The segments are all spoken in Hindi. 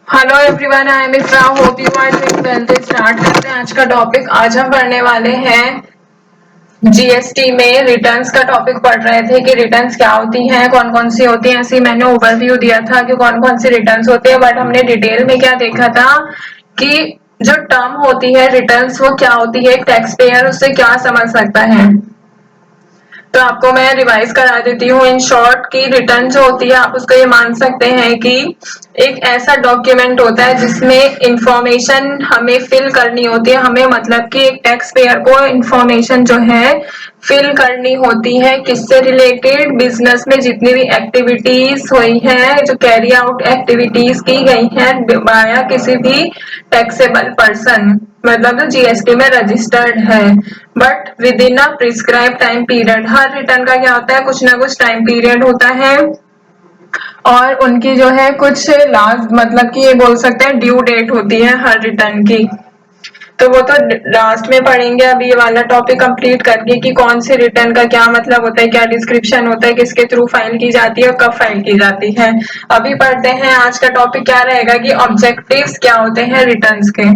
Hello everyone, I am Ifra, hope you are doing well. तो स्टार्ट करते हैं आज का टॉपिक। आज हम पढ़ने वाले हैं जीएसटी में रिटर्न्स का टॉपिक पढ़ रहे थे कि रिटर्न्स क्या होती हैं, कौन कौन सी होती हैं। ऐसे मैंने ओवरव्यू दिया था कि कौन कौन सी रिटर्न्स होती है, बट हमने डिटेल में क्या देखा था कि जो टर्म होती है रिटर्न्स वो क्या होती है, एक टैक्स पेयर उससे क्या समझ सकता है। तो आपको मैं रिवाइज करा देती हूँ इन शॉर्ट की रिटर्न जो होती है आप उसको ये मान सकते हैं कि एक ऐसा डॉक्यूमेंट होता है जिसमें इंफॉर्मेशन हमें फिल करनी होती है। हमें मतलब कि एक टैक्स पेयर को इंफॉर्मेशन जो है फिल करनी होती है किससे रिलेटेड, बिजनेस में जितनी भी एक्टिविटीज हुई हैं, जो कैरी आउट एक्टिविटीज की गई हैं बाया किसी भी टैक्सेबल पर्सन, मतलब जो जीएसटी में रजिस्टर्ड है, but with in a prescribe time period. Her return का क्या होता है, कुछ ना कुछ टाइम पीरियड होता है और उनकी जो है कुछ लास्ट मतलब कि ये बोल सकते हैं ड्यू डेट होती है हर रिटर्न की। तो वो तो लास्ट में पढ़ेंगे। अभी ये वाला टॉपिक कंप्लीट करके कि कौन सी रिटर्न का क्या मतलब होता है, क्या डिस्क्रिप्शन होता है, किसके थ्रू फाइल की जाती है और कब फाइल की जाती है। अभी पढ़ते हैं आज का टॉपिक क्या रहेगा कि ऑब्जेक्टिव्स क्या होते हैं रिटर्न्स के।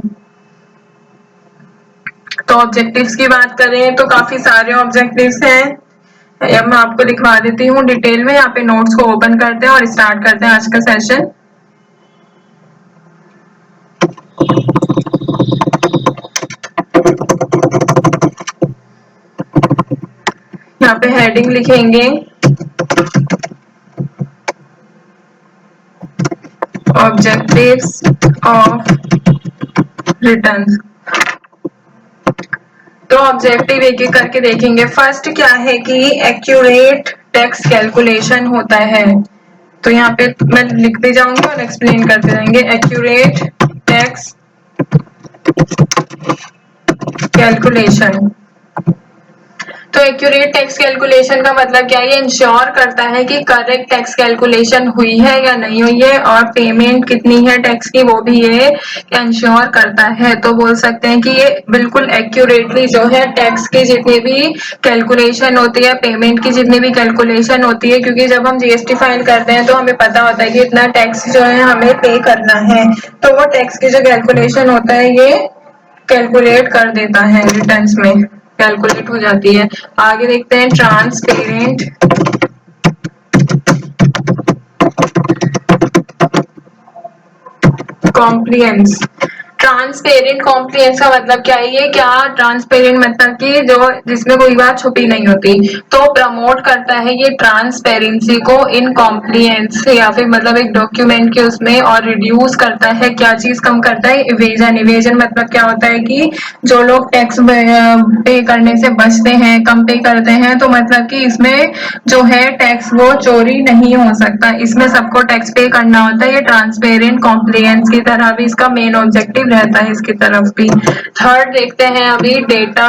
तो ऑब्जेक्टिव्स की बात करें तो काफी सारे ऑब्जेक्टिव्स हैं। अब मैं आपको दिखवा देती हूँ डिटेल में। यहाँ पे नोट्स को ओपन करते हैं और स्टार्ट करते हैं आज का सेशन। यहाँ पे हेडिंग लिखेंगे ऑब्जेक्टिव्स ऑफ रिटर्न्स। तो ऑब्जेक्टिव एक एक करके देखेंगे। फर्स्ट क्या है कि एक्यूरेट टैक्स कैलकुलेशन होता है। तो यहाँ पे मैं लिखते जाऊंगी और एक्सप्लेन करते जाएंगे। Accurate tax calculation. तो एक्यूरेट टैक्स कैलकुलेशन का मतलब क्या है, ये इंश्योर करता है कि करेक्ट टैक्स कैलकुलेशन हुई है या नहीं हुई है, और पेमेंट कितनी है टैक्स की वो भी ये इंश्योर करता है। तो बोल सकते हैं कि ये बिल्कुल एक्यूरेटली जो है टैक्स की जितनी भी कैलकुलेशन होती है, पेमेंट की जितनी भी कैलकुलेशन होती है, क्योंकि जब हम जीएसटी फाइल करते हैं तो हमें पता होता है कि इतना टैक्स जो है हमें पे करना है, तो वो टैक्स की जो कैलकुलेशन होता है ये कैलकुलेट कर देता है, रिटर्न्स में कैलकुलेट हो जाती है। आगे देखते हैं ट्रांसपेरेंट कॉम्प्लियंस। ट्रांसपेरेंट कॉम्प्लियंस का मतलब क्या है, ये क्या ट्रांसपेरेंट मतलब कि जो जिसमें कोई बात छुपी नहीं होती। तो प्रमोट करता है ये ट्रांसपेरेंसी को इन कॉम्प्लियंस, या फिर मतलब एक डॉक्यूमेंट के उसमें, और रिड्यूस करता है क्या चीज कम करता है, इवेजन। इवेजन मतलब क्या होता है कि जो लोग टैक्स पे करने से बचते हैं, कम पे करते हैं, तो मतलब कि इसमें जो है टैक्स वो चोरी नहीं हो सकता, इसमें सबको टैक्स पे करना होता है। ये ट्रांसपेरेंट कॉम्प्लियंस की तरह भी इसका मेन ऑब्जेक्टिव रहता है इसकी तरफ भी। थर्ड देखते हैं अभी डेटा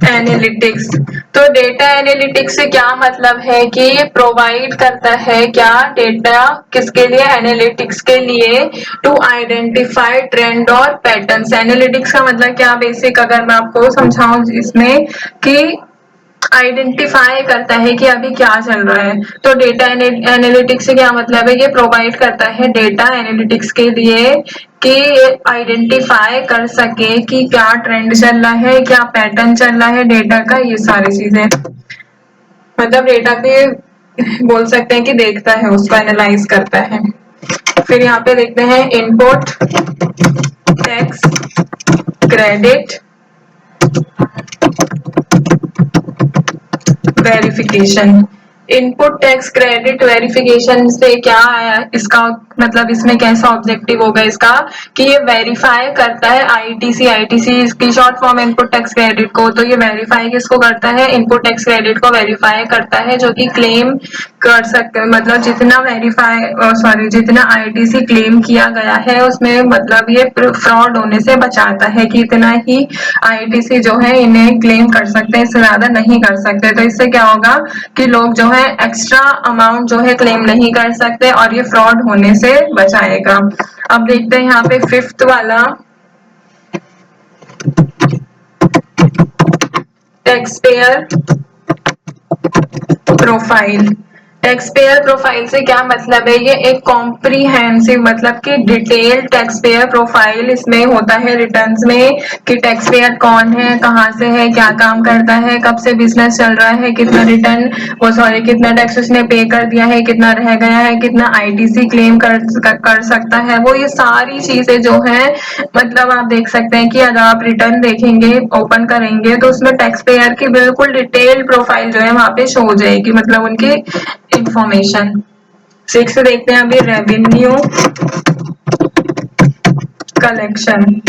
एनालिटिक्स। तो डेटा एनालिटिक्स से क्या मतलब है कि ये प्रोवाइड करता है क्या डेटा, किसके लिए, एनालिटिक्स के लिए, टू आइडेंटिफाई ट्रेंड और पैटर्न्स। एनालिटिक्स का मतलब क्या बेसिक अगर मैं आपको समझाऊं इसमें कि आइडेंटिफाई करता है कि अभी क्या चल रहा है। तो डेटा एनालिटिक्स से क्या मतलब है, ये प्रोवाइड करता है डेटा एनालिटिक्स के लिए कि आइडेंटिफाई कर सके कि क्या ट्रेंड चल रहा है, क्या पैटर्न चल रहा है डेटा का, ये सारी चीजें मतलब डेटा पे बोल सकते हैं कि देखता है, उसको एनालाइज करता है। फिर यहाँ पे देखते हैं input tax credit verification. Input tax credit verification से क्या है, इसका मतलब इसमें कैसा ऑब्जेक्टिव होगा इसका कि ये वेरीफाई करता है आईटीसी। आईटीसी इसकी short form input tax credit को। तो ये वेरीफाई किसको करता है, इनपुट टैक्स क्रेडिट को वेरीफाई करता है, जो कि क्लेम कर सकते हैं, मतलब जितना वेरीफाई सॉरी जितना आईटीसी क्लेम किया गया है उसमें मतलब ये फ्रॉड होने से बचाता है कि इतना ही आईटीसी जो है इन्हें क्लेम कर सकते हैं, इससे ज्यादा नहीं कर सकते। तो इससे क्या होगा कि लोग जो है एक्स्ट्रा अमाउंट जो है क्लेम नहीं कर सकते और ये फ्रॉड होने से बचाएगा। अब देखते हैं यहाँ पे फिफ्थ वाला tax payer profile. Tax payer profile से क्या मतलब है? ये एक कॉम्प्रिहेंसिव मतलब कि डिटेल टैक्स पेयर प्रोफाइल इसमें होता है रिटर्न्स में, कि टैक्स पेयर कौन है, कहाँ से है, क्या काम करता है, कब से बिजनेस चल रहा है, कितना रिटर्न वो सॉरी कितना टैक्स उसने पे कर दिया है, कितना रह गया है, कितना आईटीसी क्लेम कर सकता है, वो ये सारी चीजें जो है मतलब आप देख सकते हैं कि अगर आप रिटर्न देखेंगे ओपन करेंगे तो उसमें टैक्स पेयर की बिल्कुल डिटेल प्रोफाइल जो है वहां पे शो हो जाएगी, मतलब उनकी इंफॉर्मेशन। 6 देखते हैं अभी रेवेन्यू कलेक्शन।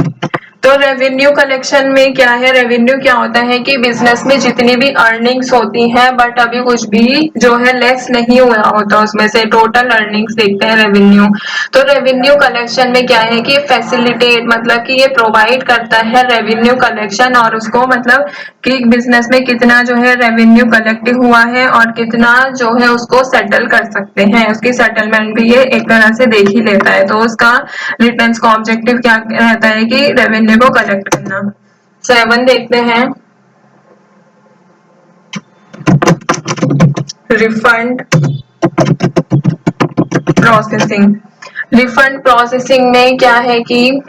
तो रेवेन्यू कलेक्शन में क्या है? रेवेन्यू क्या होता है कि बिजनेस में जितनी भी अर्निंग्स होती हैं बट अभी कुछ भी जो है लेस नहीं हुआ होता उसमें से टोटल अर्निंग्स देखते हैं रेवेन्यू। तो रेवेन्यू कलेक्शन में क्या है कि फैसिलिटेट मतलब कि ये प्रोवाइड करता है रेवेन्यू कलेक्शन, और उसको मतलब कि बिजनेस में कितना जो है रेवेन्यू कलेक्ट हुआ है और कितना जो है उसको सेटल कर सकते हैं, उसकी सेटलमेंट भी ये एक तरह से देख ही लेता है। तो उसका रिटर्न्स का ऑब्जेक्टिव क्या रहता है कि रेवेन्यू को कलेक्ट करना। 7 देखते हैं रिफंड प्रोसेसिंग। रिफंड प्रोसेसिंग में क्या है कि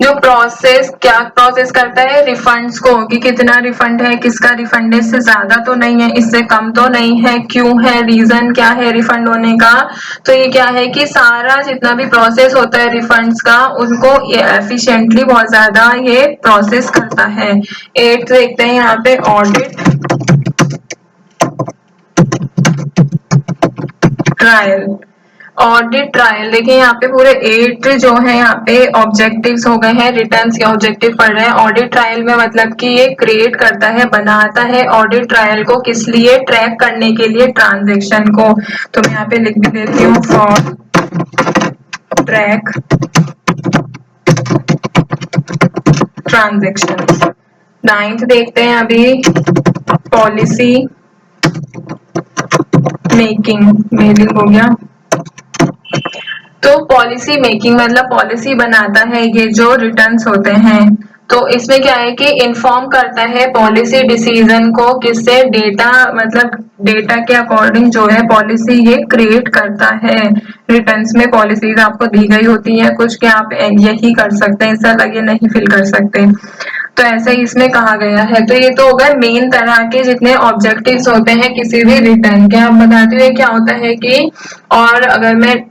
जो प्रोसेस क्या प्रोसेस करता है रिफंड्स को, कि कितना रिफंड है, किसका रिफंड है, इससे ज्यादा तो नहीं है, इससे कम तो नहीं है, क्यों है, रीजन क्या है रिफंड होने का। तो ये क्या है कि सारा जितना भी प्रोसेस होता है रिफंड्स का उनको एफिशिएंटली बहुत ज्यादा ये प्रोसेस करता है। 8 देखते हैं यहाँ पे ऑडिट ट्रायल। ऑडिट ट्रायल देखिए यहाँ पे पूरे 8 जो है यहाँ पे ऑब्जेक्टिव्स हो गए हैं, रिटर्न्स के ऑब्जेक्टिव पढ़ रहे हैं। ऑडिट ट्रायल में मतलब कि ये क्रिएट करता है बनाता है ऑडिट ट्रायल को, किस लिए? ट्रैक करने के लिए ट्रांजेक्शन को। तो मैं यहाँ पे लिख भी देती हूँ फॉर ट्रैक ट्रांजेक्शन। 9th देखते हैं अभी पॉलिसी मेकिंग हो गया। तो पॉलिसी मेकिंग मतलब पॉलिसी बनाता है ये जो रिटर्न्स होते हैं। तो इसमें क्या है कि इन्फॉर्म करता है पॉलिसी डिसीजन को, किससे? डेटा मतलब डेटा के अकॉर्डिंग जो है पॉलिसी ये क्रिएट करता है। रिटर्न्स में पॉलिसीज आपको दी गई होती है कुछ कि आप यही कर सकते हैं, इससे अलग ये नहीं फिल कर सकते, तो ऐसे ही इसमें कहा गया है। तो ये तो हो गए मेन तरह के जितने ऑब्जेक्टिव्स होते हैं किसी भी रिटर्न के। अब बताती हूँ क्या होता है कि, और अगर मैं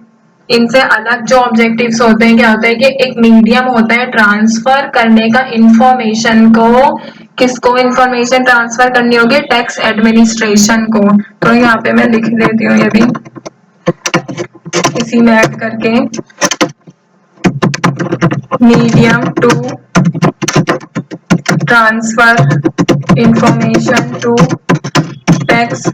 इनसे अलग जो ऑब्जेक्टिव्स होते हैं क्या होता है कि एक मीडियम होता है ट्रांसफर करने का इंफॉर्मेशन को, किसको इंफॉर्मेशन ट्रांसफर करनी होगी? टैक्स एडमिनिस्ट्रेशन को। तो यहाँ पे मैं लिख देती हूँ ये भी इसी में ऐड करके, medium to transfer information to tax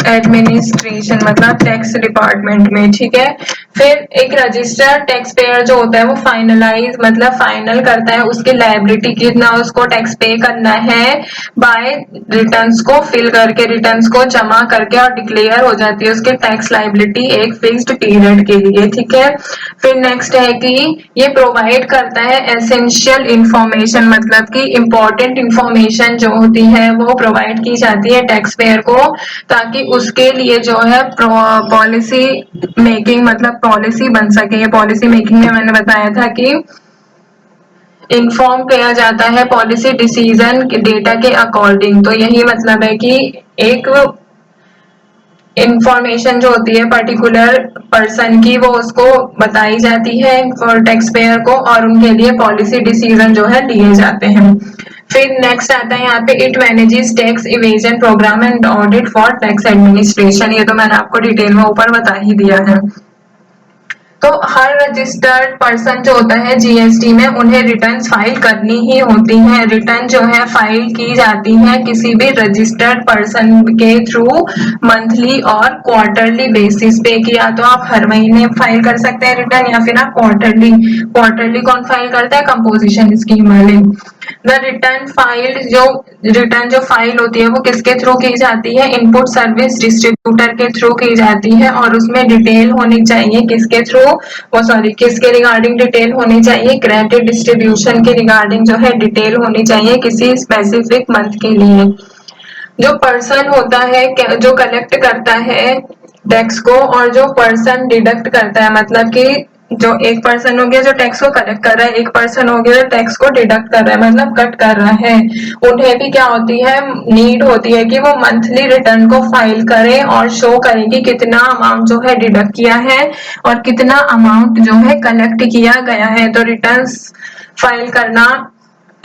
administration मतलब टैक्स डिपार्टमेंट में, ठीक है। फिर एक रजिस्टर्ड टैक्स पेयर जो होता है वो फाइनलाइज मतलब फाइनल करता है उसकी लायबिलिटी कितना उसको टैक्स पे करना है बाय रिटर्न्स को फिल करके, रिटर्न्स को जमा करके, और डिक्लेयर हो जाती है उसकी टैक्स लायबिलिटी एक फिक्स्ड पीरियड के लिए, ठीक है। फिर नेक्स्ट है कि ये प्रोवाइड करता है एसेंशियल इंफॉर्मेशन मतलब कि इंपॉर्टेंट इंफॉर्मेशन जो होती है वो प्रोवाइड की जाती है टैक्स पेयर को, ताकि उसके लिए जो है पॉलिसी मेकिंग मतलब पॉलिसी बन सके। ये पॉलिसी मेकिंग में मैंने बताया था कि इन्फॉर्म किया जाता है पॉलिसी डिसीजन डेटा के अकॉर्डिंग। तो यही मतलब है कि एक इंफॉर्मेशन जो होती है पर्टिकुलर पर्सन की वो उसको बताई जाती है फॉर टैक्स पेयर को, और उनके लिए पॉलिसी डिसीजन जो है लिए जाते हैं। फिर नेक्स्ट आता है यहाँ पे it manages tax evasion programme and audit for tax administration. ये तो मैंने आपको डिटेल में ऊपर बता ही दिया है। तो हर रजिस्टर्ड पर्सन जो होता है जीएसटी में उन्हें रिटर्न्स फाइल करनी ही होती है। रिटर्न जो है फाइल की जाती है किसी भी रजिस्टर्ड पर्सन के थ्रू मंथली और क्वार्टरली बेसिस पे, कि या तो आप हर महीने फाइल कर सकते हैं रिटर्न या फिर आप क्वार्टरली। क्वार्टरली कौन फाइल करता है? कंपोजिशन स्कीम वाले। द रिटर्न जो फाइल होती है वो किसके थ्रू की जाती है? इनपुट सर्विस डिस्ट्रीब्यूटर के थ्रू की जाती है, और उसमें डिटेल होनी चाहिए किसके थ्रू? वो सॉरी किसके रिगार्डिंग डिटेल होनी चाहिए, क्रेडिट डिस्ट्रीब्यूशन के रिगार्डिंग जो है डिटेल होनी चाहिए किसी स्पेसिफिक मंथ के लिए। जो पर्सन होता है जो कलेक्ट करता है टैक्स को और जो पर्सन डिडक्ट करता है, मतलब कि जो एक पर्सन हो गया जो टैक्स को कलेक्ट कर रहा है, एक पर्सन हो गया जो टैक्स को डिडक्ट कर रहा है मतलब कट कर रहा है, उन्हें भी क्या होती है, नीड होती है कि वो मंथली रिटर्न को फाइल करें और शो करें कि कितना अमाउंट जो है डिडक्ट किया है और कितना अमाउंट जो है कलेक्ट किया गया है। तो रिटर्न्स फाइल करना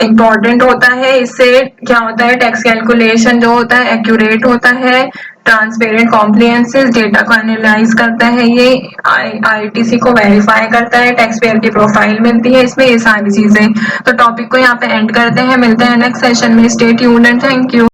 इम्पोर्टेंट होता है, इससे क्या होता है टैक्स कैलकुलेशन जो होता है एक्यूरेट होता है, ट्रांसपेरेंट कॉम्प्लियंसेस डेटा को एनालाइज करता है, ये आईटीसी को वेरीफाई करता है, टैक्स पेयर की प्रोफाइल मिलती है इसमें, ये सारी चीजें। तो टॉपिक को यहाँ पे एंड करते हैं, मिलते हैं नेक्स्ट सेशन में, stay tuned and thank you.